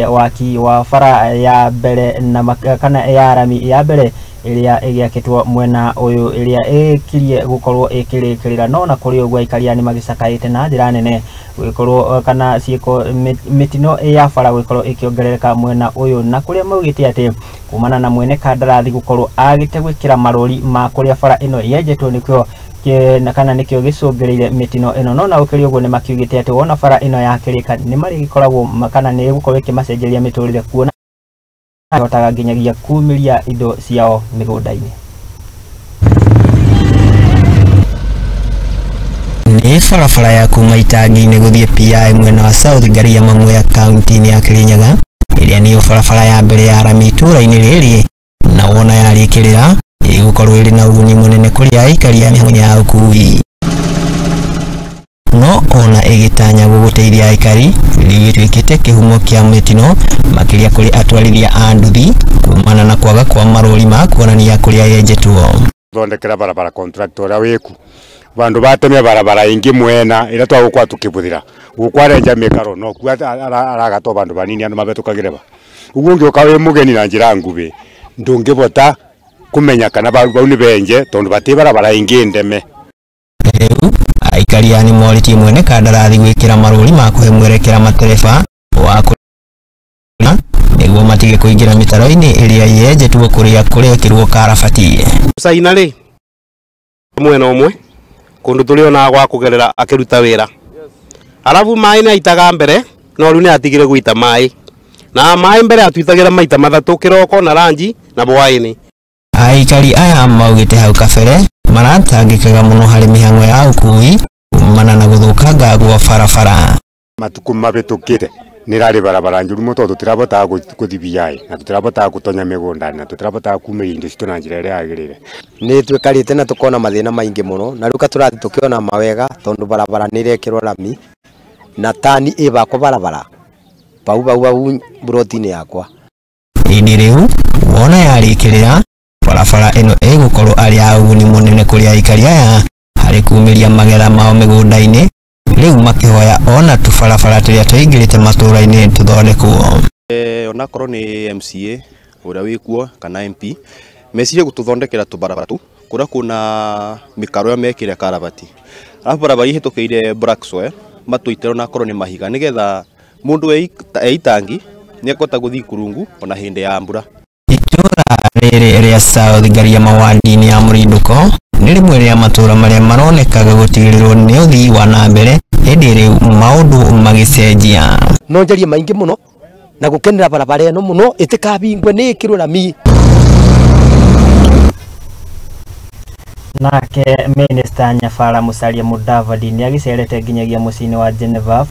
waki wa bara ya mbere na kana ya rami ya mbere iria igiakitwo mwena uyu iria ikirie gukorwo ikirikirira no na kuri ogwa ikaria ni magicakaite na njira nene gukorwo kana ciiko mitino ya bara gukorwo ikiongerereka mwena uyu na kuria maugite ati kumana na mwene kandarathi gukorwo agite gwikira marori ma kuria bara ino yenjetwo nikyo na kana nikyo gicungereire mitino ino no na ukiri uguo ni makiugite ati wona bara ino yakirika ni mari gikoragwo makana ni gukorwo ikimacenjeria miturire kuona hotaga nginyagia kumiria indo ciao migunda-ini. Ni barabara ya kuma Itangi-ini guthie PI mwena wa South Garia Mamuya kaunti-ini ya Kirinyaga iria ni barabara ya mbere ya rami itura-ini riri na wona yarikirira igukorwo iri na uguni munene kuri aikari a mihang'o ya ukui no ona igitanya guguteithia aikari rigitwikite kihumo kia mitino makiria kuri atwarithia a nduthi kumana na kwaga kwa marori ma kuonania kuria yenjetwo thondekera barabara contractor wiku bandu batemia barabara ingi mwena ira twagukwa tukibuthira gukwarenja mikaro no ku aragato bandu banini andu mabetukagireba uguo ngioka wi mugeni na njira ngubi ndungibota kumenya kana bau ni benje tondu bati barabara ingi ndeme aikari ani moriti mwene kandarathi gwikira maruri ma kuhe mwerekera matereba wa niguo matige kuingira mitaro-ini iria yenjetwo kuria kurekirwo karabati saina ri mwena umwe kundu turi ona gwa kugerera akiruta wira arabu mai na itaga mbere no riu ni atigire guita mai na mai mbere atwitagira maita mathatu kiroko na ranji na bwaini aikari aya maugite hau kabere maratangikaga muno hari mihang'o ya ukui kumana na guthukanga gwa barabara matuku mabitukire nirari barabara njuru muto tutirabota kuthibiyai na tutirabota gutonya migunda na tutirabota kumira indo citu na njira iria yagirire ni twikarite na tukona mathina maingi muno na ruka turathi tukiona mawega tondu barabara nirekirwo rami na tani ibako barabara bau brotini yakwa ini riu wona yarikirira barabara ino igukorwo ari ya uguni munene kuri aikari aya hari kumiria magera mao migunda-ini riu makihoya ona tubarabara turia tuingirite matura-ini tuthondekwo ona korwo ni MCA uria wikuo kana MP mecirie gututhondekera tubarabara tu kuria kuna mikaro ya mekire karabati arabu barabara ihitukiire black soil matuitero na korwo ni mahiga nigetha mundu Itangi ni akota guthii kurungu ona hindi ya mbura itura riri ria South Garia mawadi-ini ya Murinduko ni rimwe ria matura maria maronekaga gutigirirwo ni uthii wa na mbere hindi riu maundu magicenjia no njarie maingi muno na gukenera barabara eno muno itikabingwe ni ikirwo rami nake Minister Nyabara Musalia Mudavadi ni agicerete nginyagia mucini wa Geneva